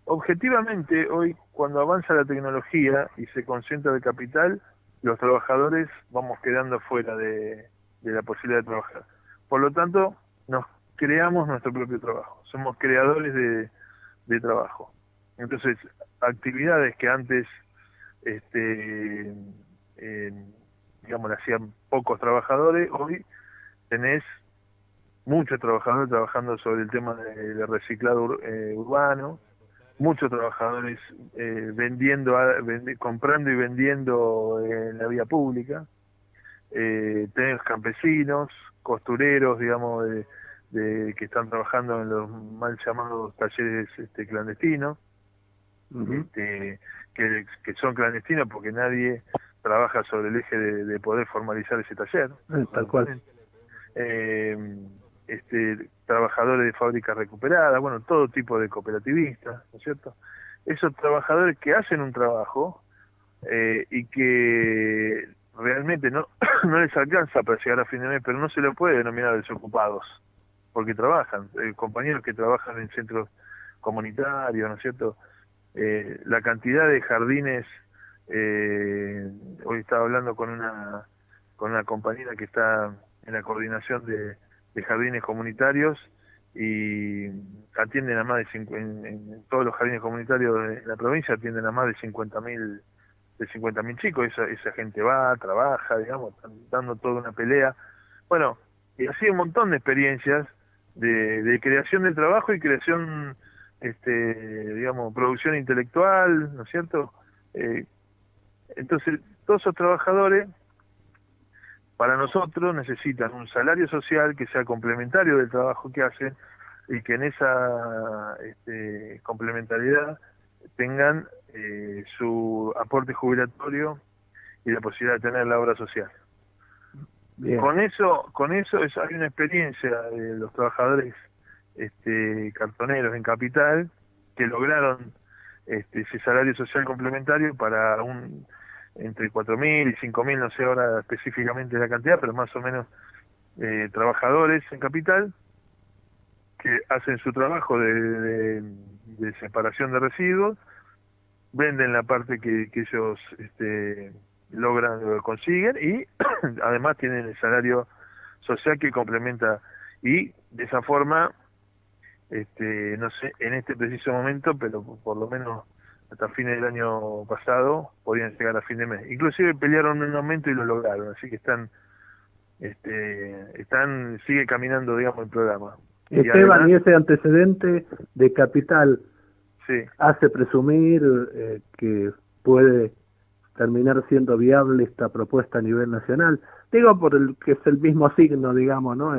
Objetivamente, hoy, cuando avanza la tecnología y se concentra el capital, los trabajadores vamos quedando fuera de la posibilidad de trabajar. Por lo tanto, nos creamos nuestro propio trabajo, somos creadores de trabajo. Entonces, actividades que antes, digamos, hacían pocos trabajadores, hoy tenés muchos trabajadores trabajando sobre el tema de reciclado urbano, muchos trabajadores comprando y vendiendo en la vía pública, tenés campesinos, costureros, digamos, que están trabajando en los mal llamados talleres clandestinos, uh-huh, que son clandestinos porque nadie trabaja sobre el eje de poder formalizar ese taller. Tal cual. trabajadores de fábricas recuperadas, bueno, todo tipo de cooperativistas, ¿no es cierto? Esos trabajadores que hacen un trabajo y que realmente no les alcanza para llegar a fin de mes, pero no se lo puede denominar desocupados, porque trabajan, compañeros que trabajan en centros comunitarios, ¿no es cierto? La cantidad de jardines, hoy estaba hablando con una compañera que está en la coordinación de jardines comunitarios y atienden a más de en todos los jardines comunitarios de la provincia atienden a más de 50.000 chicos, esa gente va, trabaja, digamos, están dando toda una pelea. Bueno, y así un montón de experiencias de creación de trabajo y creación, digamos, producción intelectual, ¿no es cierto? Entonces, todos esos trabajadores, para nosotros, necesitan un salario social que sea complementario del trabajo que hacen y que en esa complementariedad tengan su aporte jubilatorio y la posibilidad de tener la obra social. Bien. Con eso hay una experiencia de los trabajadores cartoneros en Capital que lograron ese salario social complementario para entre 4.000 y 5.000, no sé ahora específicamente la cantidad, pero más o menos trabajadores en Capital que hacen su trabajo de separación de residuos, venden la parte que ellos consiguen y además tienen el salario social que complementa, y de esa forma, no sé, en este preciso momento, pero por lo menos hasta fines del año pasado podían llegar a fin de mes. Inclusive pelearon un aumento y lo lograron, así que sigue caminando, digamos, el programa. Esteban, además, y ese antecedente de Capital sí, hace presumir que puede terminar siendo viable esta propuesta a nivel nacional. Digo, por el que es el mismo signo, digamos, ¿no?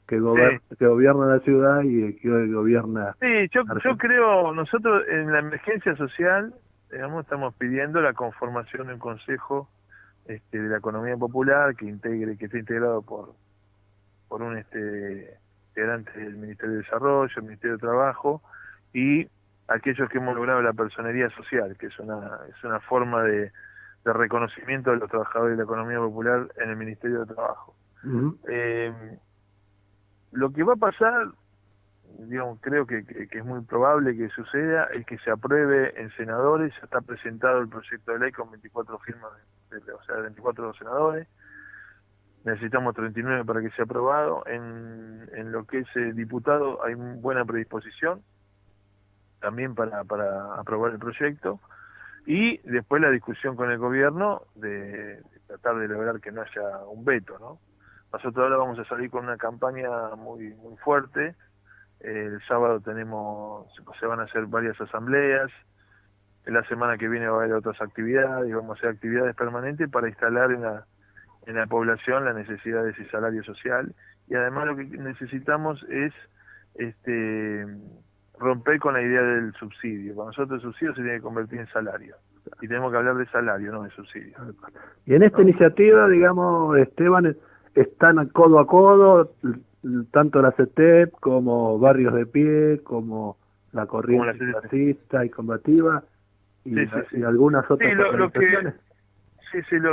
Que gobierna la ciudad y que hoy gobierna... Sí, yo creo, nosotros en la emergencia social, digamos, estamos pidiendo la conformación de un consejo de la economía popular que esté integrado por un integrante del Ministerio de Desarrollo, el Ministerio de Trabajo y aquellos que hemos logrado la personería social, que es una forma de reconocimiento de los trabajadores de la economía popular en el Ministerio de Trabajo. Uh-huh. Lo que va a pasar, digamos, creo que es muy probable que suceda, es que se apruebe en senadores. Ya está presentado el proyecto de ley con 24 firmas, o sea, 24 senadores. Necesitamos 39 para que sea aprobado. En lo que es diputado hay buena predisposición también para aprobar el proyecto, y después la discusión con el gobierno de tratar de lograr que no haya un veto, ¿no? Nosotros ahora vamos a salir con una campaña muy fuerte. El sábado se van a hacer varias asambleas, en la semana que viene va a haber otras actividades, y vamos a hacer actividades permanentes para instalar en la población la necesidad de ese salario social, y además lo que necesitamos es romper con la idea del subsidio. Para nosotros el subsidio se tiene que convertir en salario, y tenemos que hablar de salario, no de subsidio. Y en esta iniciativa, digamos, Esteban, están codo a codo tanto la CETEP como Barrios de Pie, como la Corriente Fascista y Combativa, y algunas otras organizaciones.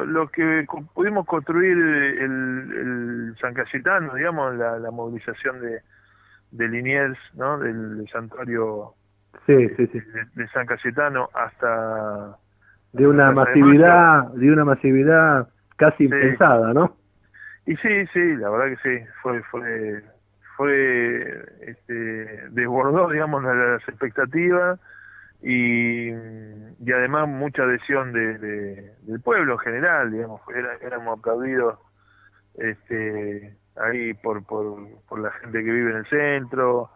Lo que pudimos construir el San Cayetano, digamos, la movilización de Liniers, ¿no? Del santuario de San Cayetano hasta... De una masividad casi impensada, ¿no? Y sí, la verdad que sí, desbordó, digamos, las expectativas, y además mucha adhesión del pueblo en general, digamos, éramos aplaudidos ahí por la gente que vive en el centro.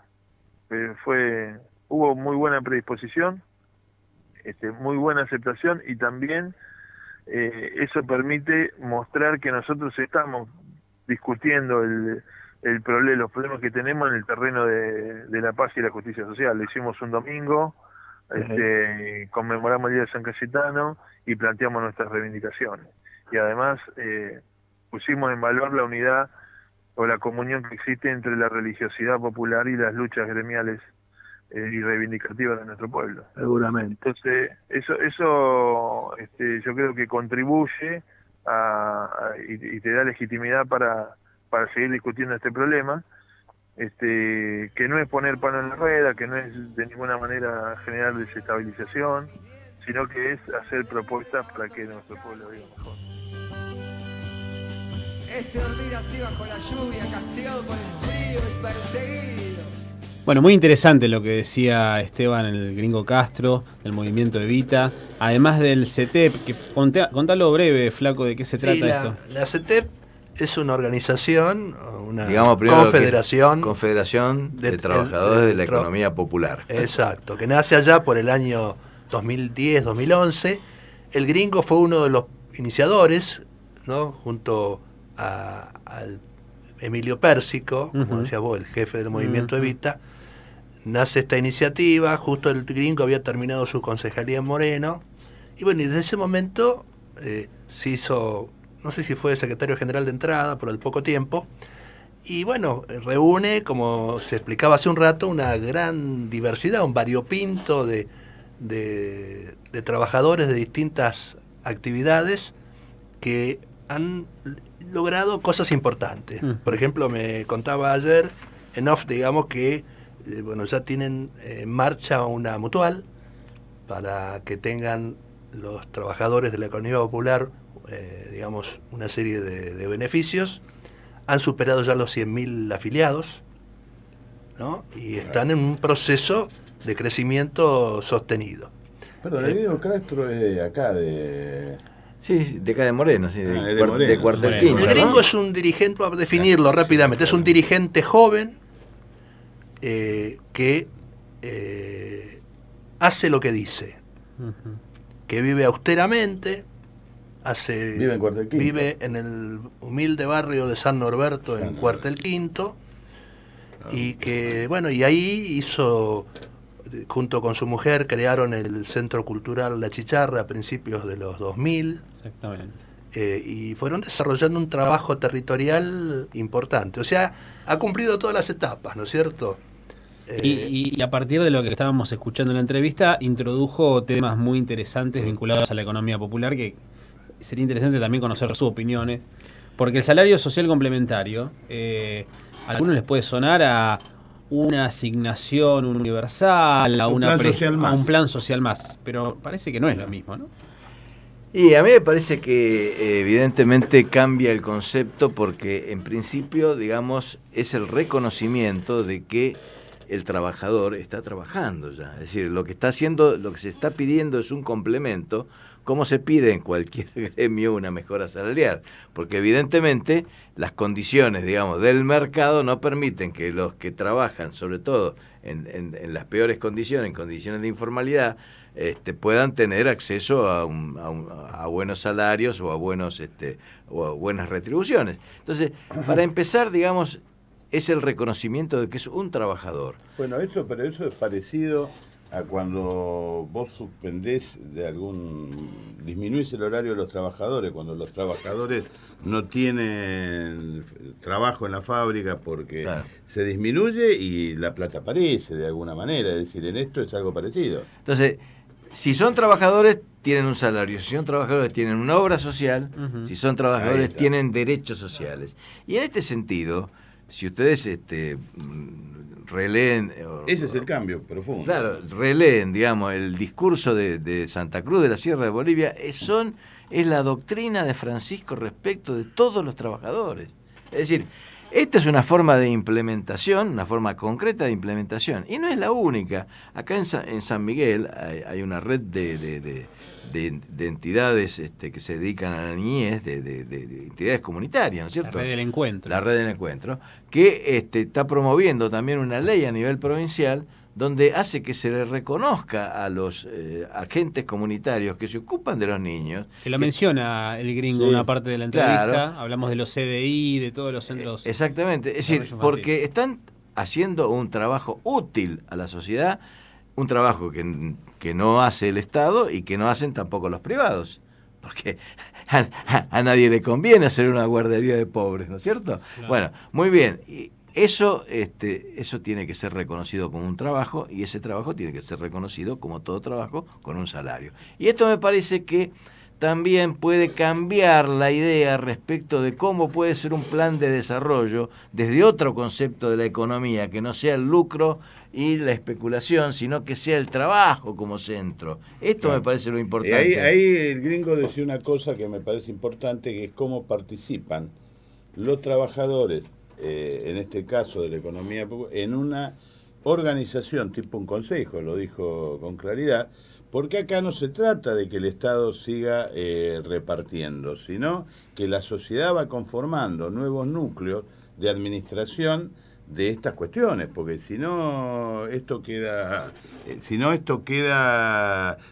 Hubo muy buena predisposición, muy buena aceptación, y también eso permite mostrar que nosotros estamos discutiendo los problemas que tenemos en el terreno de la paz y la justicia social. Lo hicimos un domingo, conmemoramos el Día de San Cayetano y planteamos nuestras reivindicaciones. Y además pusimos en valor la unidad o la comunión que existe entre la religiosidad popular y las luchas gremiales y reivindicativas de nuestro pueblo. Seguramente. Entonces, eso yo creo que contribuye y te da legitimidad para seguir discutiendo este problema, que no es poner palo en la rueda, que no es de ninguna manera generar desestabilización, sino que es hacer propuestas para que nuestro pueblo viva mejor. Dormir así bajo la lluvia, castigado por el frío y perseguido. Bueno, muy interesante lo que decía Esteban, el Gringo Castro, del movimiento Evita, además del CETEP, que contalo breve, Flaco, de qué se trata esto. La CETEP es una organización, una confederación de trabajadores de la economía popular. Exacto, que nace allá por el año 2010-2011. El Gringo fue uno de los iniciadores, ¿no? Junto al Emilio Pérsico, como decía vos, el jefe del movimiento Evita. Nace esta iniciativa, justo el Gringo había terminado su concejalía en Moreno, y bueno, y desde ese momento se hizo, no sé si fue secretario general de entrada por el poco tiempo, y bueno, reúne, como se explicaba hace un rato, una gran diversidad, un variopinto de trabajadores de distintas actividades que han logrado cosas importantes. Por ejemplo, me contaba ayer en off, digamos, que ya tienen en marcha una mutual para que tengan los trabajadores de la economía popular, digamos, una serie de beneficios. Han superado ya los 100.000 afiliados, ¿no? Y están en un proceso de crecimiento sostenido. Perdón, el Gringo Castro es de acá, de... Sí, de acá de Moreno, sí, de Moreno. Cuartel Quinto. El Gringo es un dirigente, para definirlo rápidamente, es un dirigente joven que hace lo que dice, que vive austeramente, vive en el humilde barrio de San Norberto, en Cuartel Quinto, y que, bueno, y ahí hizo, junto con su mujer, crearon el Centro Cultural La Chicharra a principios de los 2000. Exactamente. Y fueron desarrollando un trabajo territorial importante. O sea, ha cumplido todas las etapas, ¿no es cierto? Y a partir de lo que estábamos escuchando en la entrevista, introdujo temas muy interesantes vinculados a la economía popular, que sería interesante también conocer sus opiniones, porque el salario social complementario, a algunos les puede sonar a una asignación universal, a un plan social más, pero parece que no es lo mismo, ¿no? Y a mí me parece que evidentemente cambia el concepto, porque en principio, digamos, es el reconocimiento de que el trabajador está trabajando ya. Es decir, lo que está haciendo, lo que se está pidiendo es un complemento, como se pide en cualquier gremio una mejora salarial, porque evidentemente las condiciones, digamos, del mercado no permiten que los que trabajan, sobre todo en las peores condiciones, en condiciones de informalidad, puedan tener acceso a buenos salarios o a buenas retribuciones. Entonces, para empezar, digamos, es el reconocimiento de que es un trabajador. Bueno, pero eso es parecido a cuando vos suspendés disminuís el horario de los trabajadores, cuando los trabajadores no tienen trabajo en la fábrica porque se disminuye y la plata aparece de alguna manera. Es decir, en esto es algo parecido. Entonces, si son trabajadores, tienen un salario. Si son trabajadores, tienen una obra social. Si son trabajadores, tienen derechos sociales. Y en este sentido, si ustedes releen... Ese es el cambio profundo. Claro, releen, digamos, el discurso de Santa Cruz de la Sierra de Bolivia, es la doctrina de Francisco respecto de todos los trabajadores. Es decir, esta es una forma de implementación, una forma concreta de implementación, y no es la única. Acá en San Miguel hay una red de entidades que se dedican a la niñez, de entidades comunitarias, ¿no es cierto? La red del encuentro. La red del encuentro, que está promoviendo también una ley a nivel provincial donde hace que se le reconozca a los agentes comunitarios que se ocupan de los niños. Que lo menciona el Gringo en una parte de la entrevista, hablamos de los CDI, de todos los centros. Exactamente, es decir, porque están haciendo un trabajo útil a la sociedad, un trabajo que no hace el Estado y que no hacen tampoco los privados, porque a nadie le conviene hacer una guardería de pobres, ¿no es cierto? Claro. Bueno, muy bien. Y eso tiene que ser reconocido como un trabajo, y ese trabajo tiene que ser reconocido como todo trabajo con un salario. Y esto me parece que también puede cambiar la idea respecto de cómo puede ser un plan de desarrollo desde otro concepto de la economía, que no sea el lucro y la especulación, sino que sea el trabajo como centro. Esto me parece lo importante. Ahí el gringo decía una cosa que me parece importante, que es cómo participan los trabajadores, en este caso de la economía, en una organización tipo un consejo, lo dijo con claridad, porque acá no se trata de que el Estado siga repartiendo, sino que la sociedad va conformando nuevos núcleos de administración de estas cuestiones, porque si no esto queda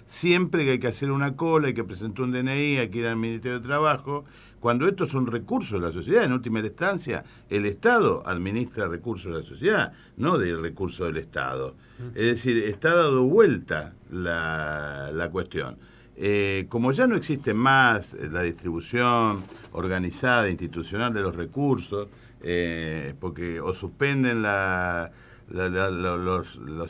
siempre que hay que hacer una cola, hay que presentar un DNI, hay que ir al Ministerio de Trabajo, cuando estos son recursos de la sociedad. En última instancia, el Estado administra recursos de la sociedad, no del recurso del Estado. Es decir, está dado vuelta la cuestión. Como ya no existe más la distribución organizada, institucional de los recursos, porque o suspenden los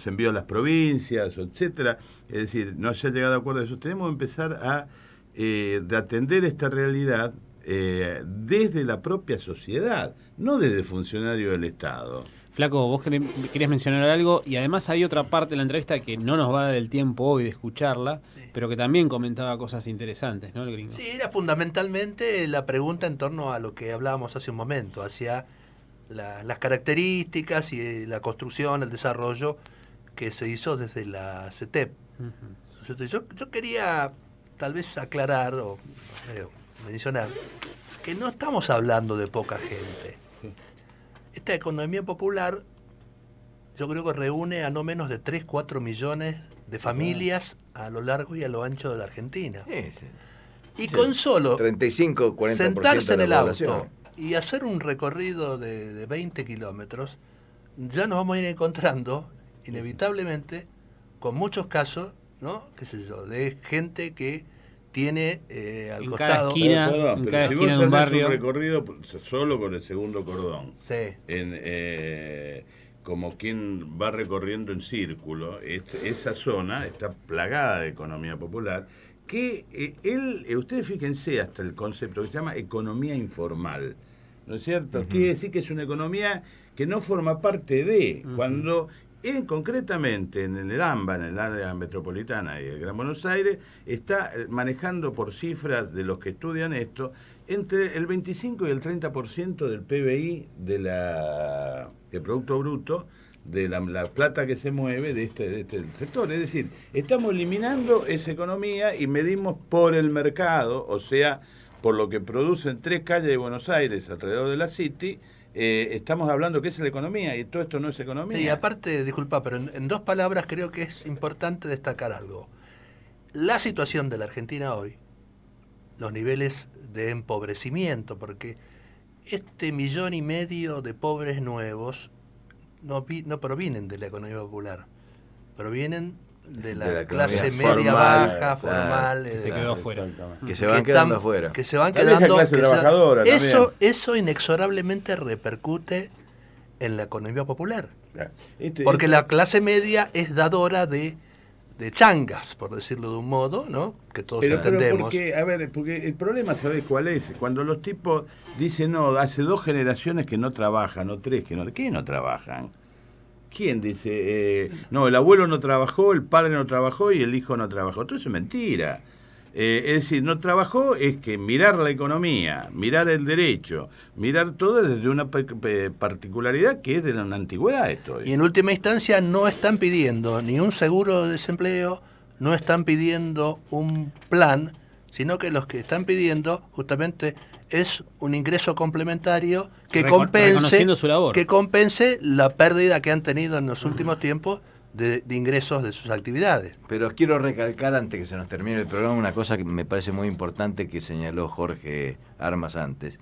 envíos a las provincias, etcétera, es decir, no se ha llegado a acuerdo de eso, tenemos que empezar de atender esta realidad desde la propia sociedad, no desde el funcionario del Estado. Flaco, vos querías mencionar algo, y además hay otra parte de la entrevista que no nos va a dar el tiempo hoy de escucharla, pero que también comentaba cosas interesantes, ¿no, el gringo? Sí, era fundamentalmente la pregunta en torno a lo que hablábamos hace un momento, hacia las características y la construcción, el desarrollo que se hizo desde la CETEP. Yo quería tal vez aclarar o mencionar que no estamos hablando de poca gente. Esta economía popular, yo creo que reúne a no menos de 3-4 millones de familias a lo largo y a lo ancho de la Argentina. Y con solo 35-40% sentarse en de el la auto población y hacer un recorrido de 20 kilómetros, ya nos vamos a ir encontrando, inevitablemente, con muchos casos, ¿no? ¿Qué sé yo? De gente que tiene al en costado... en cada esquina de un barrio. Un recorrido solo con el segundo cordón, sí. Como quien va recorriendo en círculo, esa zona está plagada de economía popular, que ustedes fíjense hasta el concepto que se llama economía informal, ¿no es cierto? Quiere decir que es una economía que no forma parte de, cuando... concretamente en el AMBA, en el área metropolitana y el Gran Buenos Aires, está manejando por cifras de los que estudian esto, entre el 25 y el 30% del PBI del Producto Bruto, de la plata que se mueve de este sector. Es decir, estamos eliminando esa economía y medimos por el mercado, o sea, por lo que producen 3 calles de Buenos Aires alrededor de la City. Estamos hablando que es la economía, y todo esto no es economía. Y aparte, disculpa, pero en 2 palabras creo que es importante destacar algo. La situación de la Argentina hoy, los niveles de empobrecimiento, porque 1,5 millones de pobres nuevos no provienen de la economía popular, provienen de la clase media baja, formal, que se quedó afuera. Que se van quedando afuera. Que se van quedando. Clase trabajadora eso inexorablemente repercute en la economía popular. Este, Porque la clase media es dadora de changas, por decirlo de un modo, ¿no? Que todos entendemos. Porque el problema, ¿sabés cuál es? Cuando los tipos dicen, no, hace 2 generaciones que no trabajan, o 3 que no... ¿Qué no trabajan? ¿Quién dice? No, el abuelo no trabajó, el padre no trabajó y el hijo no trabajó. Todo eso es mentira. Es decir, no trabajó es que mirar la economía, mirar el derecho, mirar todo desde una particularidad que es de la antigüedad esto. Y en última instancia no están pidiendo ni un seguro de desempleo, no están pidiendo un plan, sino que los que están pidiendo justamente es un ingreso complementario que compense la pérdida que han tenido en los últimos tiempos de ingresos de sus actividades. Pero quiero recalcar, antes que se nos termine el programa, una cosa que me parece muy importante que señaló Jorge Armas antes.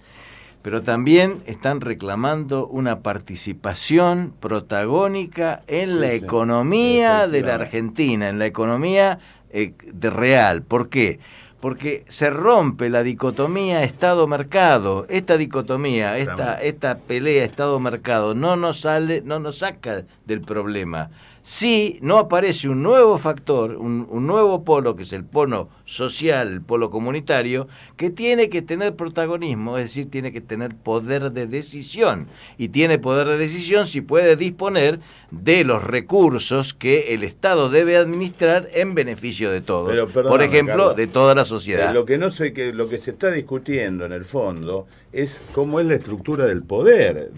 Pero también están reclamando una participación protagónica en la economía de la Argentina, en la economía de real. ¿Por qué? porque se rompe la dicotomía Estado-mercado. Esta dicotomía, esta pelea Estado-mercado no nos saca del problema. Si no aparece un nuevo factor, un nuevo polo, que es el polo social, el polo comunitario, que tiene que tener protagonismo, es decir, tiene que tener poder de decisión. Y tiene poder de decisión si puede disponer de los recursos que el Estado debe administrar en beneficio de todos. Pero, perdóname, por ejemplo, Carlos, de toda la sociedad. Lo que se está discutiendo en el fondo es cómo es la estructura del poder.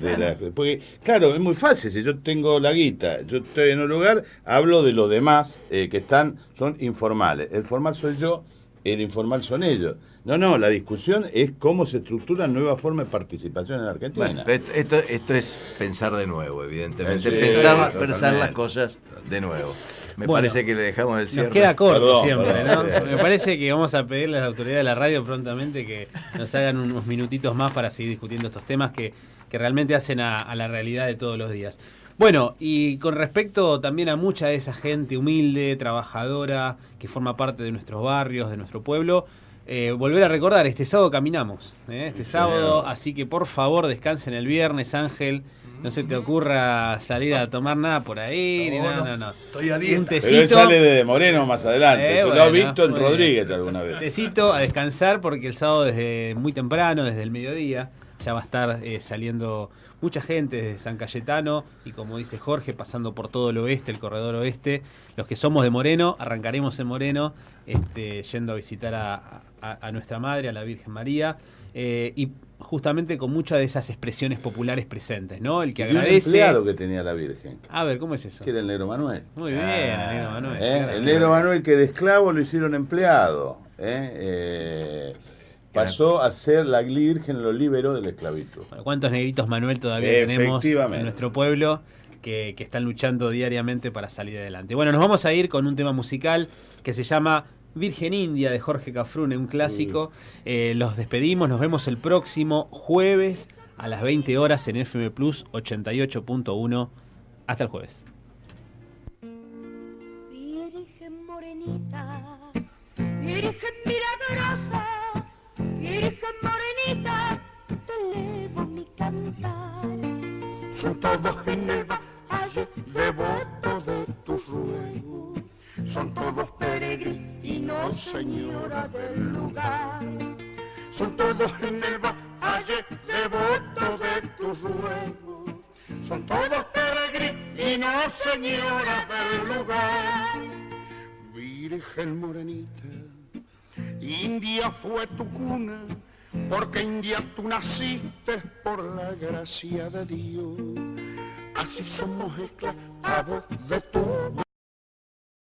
Porque, claro, es muy fácil. Si yo tengo la guita, yo estoy en un lugar, hablo de los demás que son informales. El formal soy yo, el informal son ellos. No, la discusión es cómo se estructuran nuevas formas de participación en la Argentina. Bueno, esto es pensar de nuevo, evidentemente. Sí, pensar las cosas de nuevo. Me parece que le dejamos el cierre. Nos queda corto Perdón, siempre, ¿no? Me parece que vamos a pedirle a las autoridades de la radio prontamente que nos hagan unos minutitos más para seguir discutiendo estos temas que realmente hacen a la realidad de todos los días. Bueno, y con respecto también a mucha de esa gente humilde, trabajadora, que forma parte de nuestros barrios, de nuestro pueblo, volver a recordar, este sábado caminamos, este sábado, así que por favor descansen el viernes, Ángel. No se te ocurra salir a tomar nada por ahí. No. Estoy a dieta. Un tecito. Pero él sale de Moreno más adelante. Lo ha visto en Rodríguez alguna vez. Tecito a descansar porque el sábado desde muy temprano, desde el mediodía, ya va a estar saliendo mucha gente desde San Cayetano y, como dice Jorge, pasando por todo el oeste, el corredor oeste. Los que somos de Moreno, arrancaremos en Moreno, yendo a visitar a nuestra madre, a la Virgen María, y justamente con muchas de esas expresiones populares presentes, ¿no? El que agradece. Un empleado que tenía la Virgen. A ver, ¿cómo es eso? Que era el Negro Manuel. Muy bien, el Negro Manuel. El Negro Manuel, que de esclavo lo hicieron empleado. Pasó a ser la Virgen, lo liberó de la esclavitud. Bueno, ¿cuántos negritos Manuel todavía tenemos en nuestro pueblo que están luchando diariamente para salir adelante? Bueno, nos vamos a ir con un tema musical que se llama Virgen India, de Jorge Cafrune, un clásico. Los despedimos, nos vemos el próximo jueves a las 20 horas en FM Plus 88.1. Hasta el jueves. Virgen morenita, Virgen milagrosa, Virgen morenita, te elevo mi cantar. Son todos en el valle devotos de tus ruegos, son todos peregrinos, señora del lugar. Son todos en el valle devotos de tus ruegos, son todos peregrinos, señora del lugar. Virgen morenita, India fue tu cuna, porque India tú naciste por la gracia de Dios. Así somos esclavos de tu